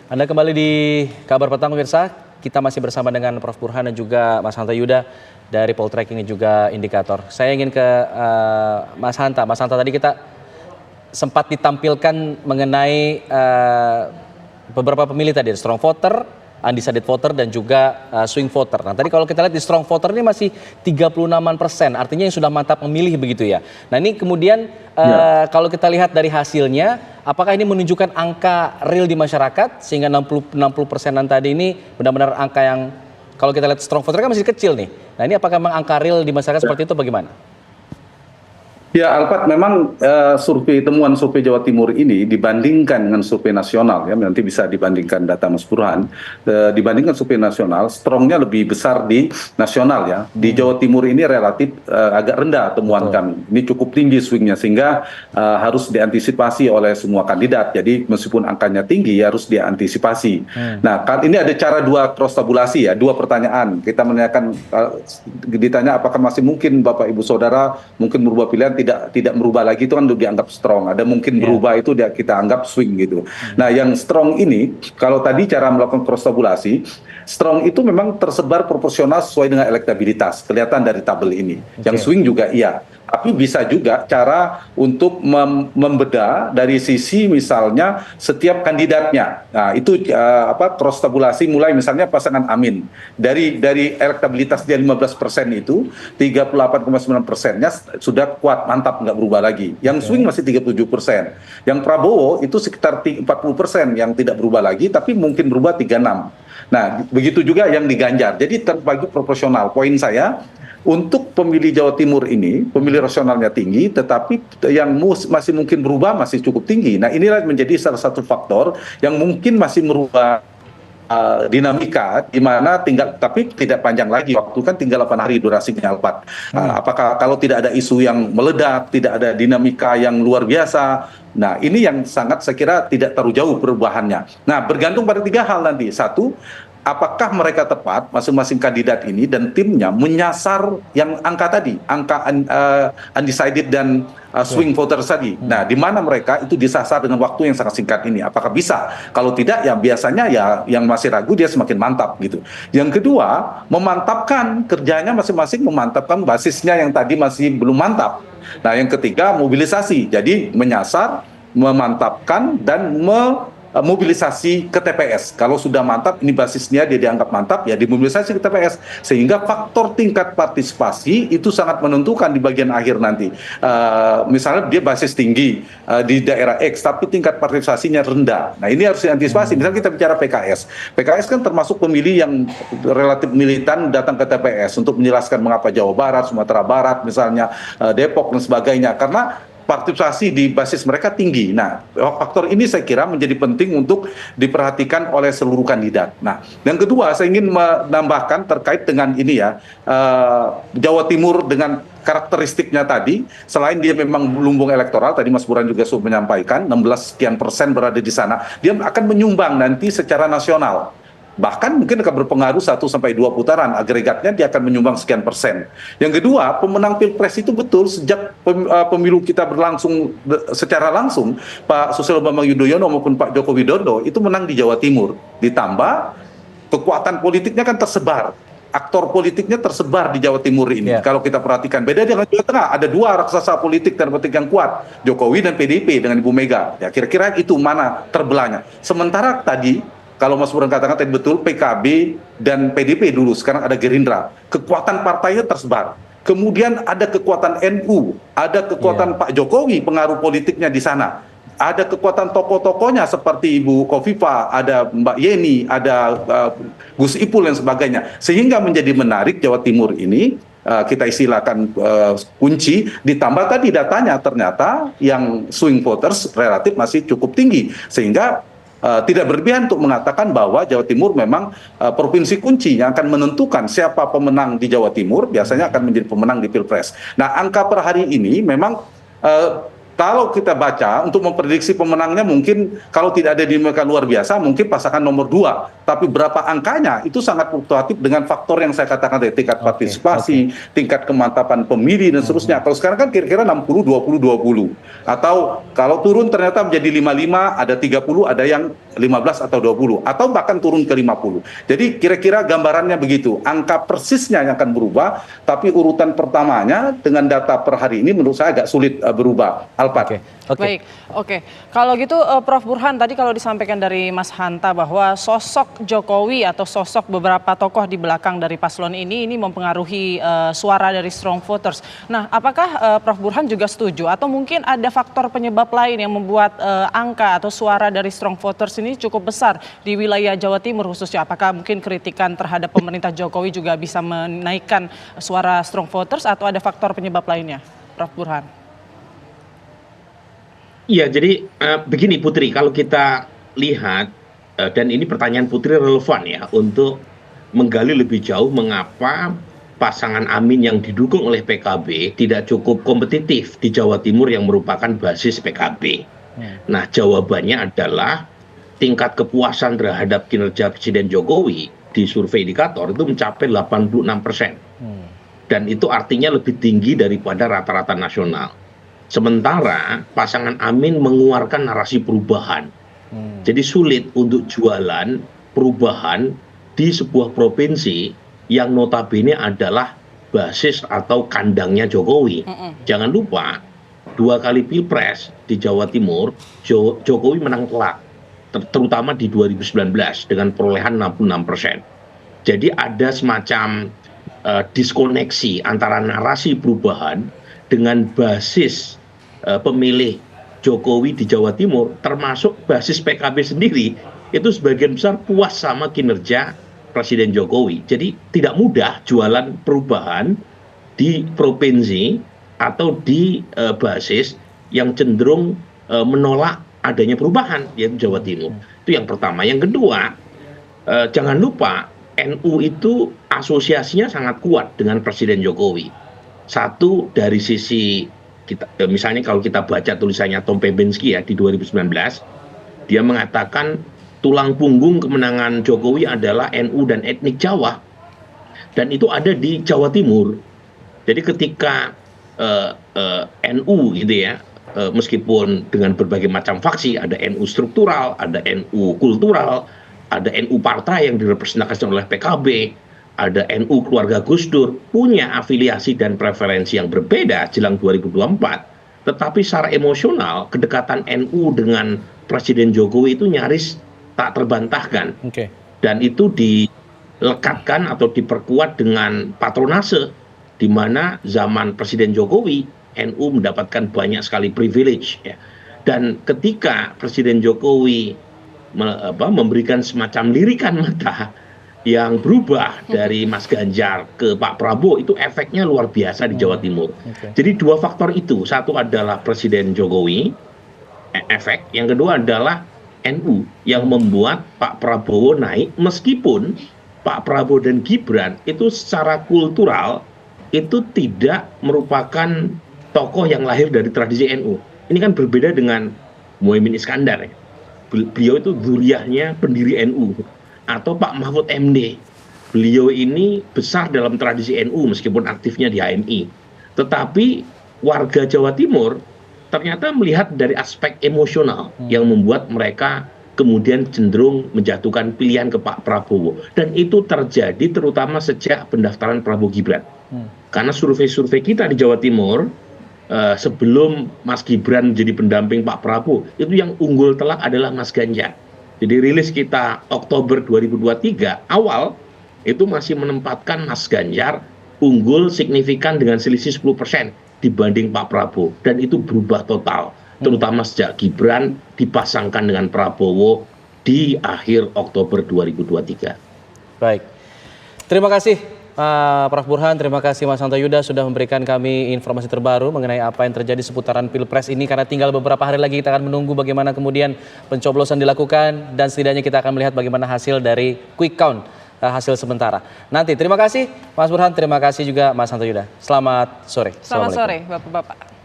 Anda kembali di Kabar Petang pemirsa. Kita masih bersama dengan Prof. Burhan dan juga Mas Hanta Yuda dari Poltreking dan juga Indikator. Saya ingin ke Mas Hanta. Mas Hanta, tadi kita sempat ditampilkan mengenai beberapa pemilih tadi, strong voter, undecided voter dan juga swing voter. Nah, tadi kalau kita lihat di strong voter ini masih 36%, artinya yang sudah mantap memilih begitu ya. Nah, ini kemudian kalau kita lihat dari hasilnya, apakah ini menunjukkan angka real di masyarakat sehingga 60%-an tadi ini benar-benar angka yang kalau kita lihat strong voter kan masih kecil nih. Nah, ini apakah memang angka real di masyarakat seperti itu bagaimana? Ya, Alfat, memang temuan survei Jawa Timur ini dibandingkan dengan survei nasional, ya nanti bisa dibandingkan data Mas Burhan, dibandingkan survei nasional, strongnya lebih besar di nasional ya. Di Jawa Timur ini relatif agak rendah temuan kami. Ini cukup tinggi swingnya sehingga harus diantisipasi oleh semua kandidat. Jadi meskipun angkanya tinggi harus diantisipasi. Nah, ini ada cara dua cross tabulasi ya, dua pertanyaan. Kita menanyakan, ditanya apakah masih mungkin Bapak Ibu Saudara mungkin merubah pilihan, tidak merubah lagi, itu kan dianggap strong. Ada mungkin berubah itu kita anggap swing gitu. Nah, yang strong ini kalau tadi cara melakukan cross tabulasi, strong itu memang tersebar proporsional sesuai dengan elektabilitas, kelihatan dari tabel ini. Yang swing juga iya. Tapi bisa juga cara untuk membedah dari sisi misalnya setiap kandidatnya. Nah, itu cross tabulasi mulai misalnya pasangan Amin. Dari elektabilitas dia 15% itu 38,9%-nya sudah kuat, mantap, nggak berubah lagi. Yang swing masih 37%. Yang Prabowo itu sekitar 40% yang tidak berubah lagi, tapi mungkin berubah 36%. Nah, begitu juga yang di Ganjar. Jadi terbagi proporsional. Poin saya, untuk pemilih Jawa Timur ini, pemilih rasionalnya tinggi, tetapi yang masih mungkin berubah masih cukup tinggi. Nah, inilah menjadi salah satu faktor yang mungkin masih merubah dinamika, di mana tapi tidak panjang lagi, waktu kan tinggal 8 hari durasinya, Alpat. Apakah kalau tidak ada isu yang meledak, tidak ada dinamika yang luar biasa, nah ini yang sangat saya kira tidak terlalu jauh perubahannya. Nah, bergantung pada 3 hal nanti. Satu, apakah mereka tepat masing-masing kandidat ini dan timnya menyasar yang angka tadi, angka undecided dan swing voters tadi. Nah, di mana mereka itu disasar dengan waktu yang sangat singkat ini? Apakah bisa? Kalau tidak, ya biasanya ya yang masih ragu dia semakin mantap gitu. Yang kedua, memantapkan kerjanya masing-masing, memantapkan basisnya yang tadi masih belum mantap. Nah, yang ketiga, mobilisasi. Jadi menyasar, memantapkan dan mobilisasi ke TPS. Kalau sudah mantap, ini basisnya dia dianggap mantap, ya dimobilisasi ke TPS. Sehingga faktor tingkat partisipasi itu sangat menentukan di bagian akhir nanti. Misalnya dia basis tinggi di daerah X, tapi tingkat partisipasinya rendah. Nah, ini harus diantisipasi. Misalnya kita bicara PKS. PKS kan termasuk pemilih yang relatif militan datang ke TPS untuk menjelaskan mengapa Jawa Barat, Sumatera Barat, misalnya Depok dan sebagainya. Karena partisipasi di basis mereka tinggi. Nah, faktor ini saya kira menjadi penting untuk diperhatikan oleh seluruh kandidat. Nah, yang kedua saya ingin menambahkan terkait dengan ini ya, Jawa Timur dengan karakteristiknya tadi, selain dia memang lumbung elektoral, tadi Mas Burhan juga sudah menyampaikan, 16% berada di sana, dia akan menyumbang nanti secara nasional. Bahkan mungkin akan berpengaruh 1-2 putaran, agregatnya dia akan menyumbang sekian persen. Yang kedua, pemenang Pilpres itu betul sejak pemilu kita berlangsung secara langsung, Pak Susilo Bambang Yudhoyono maupun Pak Joko Widodo itu menang di Jawa Timur. Ditambah kekuatan politiknya kan tersebar. Aktor politiknya tersebar di Jawa Timur ini. Kalau kita perhatikan, beda dengan Jawa Tengah, ada 2 raksasa politik dan politik yang kuat, Jokowi dan PDIP dengan Ibu Mega. Ya, kira-kira itu mana terbelahnya. Sementara tadi, kalau Mas Burhan katakan tadi betul, PKB dan PDIP dulu, sekarang ada Gerindra. Kekuatan partainya tersebar. Kemudian ada kekuatan NU, ada kekuatan Pak Jokowi, pengaruh politiknya di sana. Ada kekuatan tokoh-tokohnya seperti Ibu Kofifa, ada Mbak Yeni, ada Gus Ipul dan sebagainya. Sehingga menjadi menarik Jawa Timur ini, kita istilahkan kunci, ditambah tadi datanya ternyata yang swing voters relatif masih cukup tinggi. Sehingga tidak berlebihan untuk mengatakan bahwa Jawa Timur memang provinsi kunci yang akan menentukan siapa pemenang di Jawa Timur, biasanya akan menjadi pemenang di Pilpres. Nah, angka per hari ini memang kalau kita baca untuk memprediksi pemenangnya mungkin kalau tidak ada dinamika luar biasa mungkin pasangan nomor 2. Tapi berapa angkanya itu sangat fluktuatif dengan faktor yang saya katakan tadi, tingkat partisipasi, tingkat kemantapan pemilih dan seterusnya. Kalau sekarang kan kira-kira 60-20-20. Atau kalau turun ternyata menjadi 55, ada 30, ada yang 15 atau 20. Atau bahkan turun ke 50. Jadi kira-kira gambarannya begitu. Angka persisnya yang akan berubah, tapi urutan pertamanya dengan data per hari ini menurut saya agak sulit berubah. Alpat. Baik, oke. Kalau gitu Prof. Burhan, tadi kalau disampaikan dari Mas Hanta bahwa sosok Jokowi atau sosok beberapa tokoh di belakang dari paslon ini mempengaruhi suara dari strong voters. Nah, apakah Prof. Burhan juga setuju atau mungkin ada faktor penyebab lain yang membuat angka atau suara dari strong voters ini cukup besar di wilayah Jawa Timur khususnya? Apakah mungkin kritikan terhadap pemerintah Jokowi juga bisa menaikkan suara strong voters atau ada faktor penyebab lainnya, Prof. Burhan? Iya, jadi begini Putri, kalau kita lihat, dan ini pertanyaan Putri relevan ya, untuk menggali lebih jauh mengapa pasangan Amin yang didukung oleh PKB tidak cukup kompetitif di Jawa Timur yang merupakan basis PKB. Nah, jawabannya adalah tingkat kepuasan terhadap kinerja Presiden Jokowi di survei indikator itu mencapai 86%. Dan itu artinya lebih tinggi daripada rata-rata nasional. Sementara pasangan Amin mengeluarkan narasi perubahan. Jadi sulit untuk jualan perubahan di sebuah provinsi yang notabene adalah basis atau kandangnya Jokowi. Jangan lupa 2 kali Pilpres di Jawa Timur Jokowi menang telak, terutama di 2019 dengan perolehan 66%. Jadi ada semacam diskoneksi antara narasi perubahan dengan basis pemilih Jokowi di Jawa Timur, termasuk basis PKB sendiri, itu sebagian besar puas sama kinerja Presiden Jokowi. Jadi tidak mudah jualan perubahan di provinsi atau di basis yang cenderung menolak adanya perubahan, yaitu Jawa Timur. Itu yang pertama. Yang kedua, jangan lupa NU itu asosiasinya sangat kuat dengan Presiden Jokowi. Satu, dari sisi kita, misalnya kalau kita baca tulisannya Tom Pebinski ya di 2019, dia mengatakan tulang punggung kemenangan Jokowi adalah NU dan etnik Jawa, dan itu ada di Jawa Timur. Jadi ketika NU gitu ya, meskipun dengan berbagai macam faksi, ada NU struktural, ada NU kultural, ada NU partai yang direpresentasikan oleh PKB, ada NU keluarga Gus Dur, punya afiliasi dan preferensi yang berbeda jelang 2024. Tetapi secara emosional, kedekatan NU dengan Presiden Jokowi itu nyaris tak terbantahkan. Dan itu dilekatkan atau diperkuat dengan patronase, di mana zaman Presiden Jokowi, NU mendapatkan banyak sekali privilege. Ya. Dan ketika Presiden Jokowi memberikan semacam lirikan mata yang berubah dari Mas Ganjar ke Pak Prabowo, itu efeknya luar biasa di Jawa Timur. Jadi 2 faktor itu, satu adalah Presiden Jokowi, efek, yang kedua adalah NU yang membuat Pak Prabowo naik, meskipun Pak Prabowo dan Gibran itu secara kultural itu tidak merupakan tokoh yang lahir dari tradisi NU. Ini kan berbeda dengan Muhaimin Iskandar ya. Beliau itu dzuriyahnya pendiri NU. Atau Pak Mahfud MD, beliau ini besar dalam tradisi NU meskipun aktifnya di HMI. Tetapi warga Jawa Timur ternyata melihat dari aspek emosional yang membuat mereka kemudian cenderung menjatuhkan pilihan ke Pak Prabowo. Dan itu terjadi terutama sejak pendaftaran Prabowo Gibran. Karena survei-survei kita di Jawa Timur, sebelum Mas Gibran menjadi pendamping Pak Prabowo, itu yang unggul telak adalah Mas Ganjar. Jadi rilis kita Oktober 2023 awal itu masih menempatkan Mas Ganjar unggul signifikan dengan selisih 10% dibanding Pak Prabowo, dan itu berubah total, terutama sejak Gibran dipasangkan dengan Prabowo di akhir Oktober 2023. Baik, terima kasih Prof. Burhan, terima kasih Mas Hanta Yuda sudah memberikan kami informasi terbaru mengenai apa yang terjadi seputaran Pilpres ini, karena tinggal beberapa hari lagi kita akan menunggu bagaimana kemudian pencoblosan dilakukan dan setidaknya kita akan melihat bagaimana hasil dari quick count, hasil sementara. Nanti terima kasih Mas Burhan, terima kasih juga Mas Hanta Yuda. Selamat sore. Selamat sore Bapak-Bapak.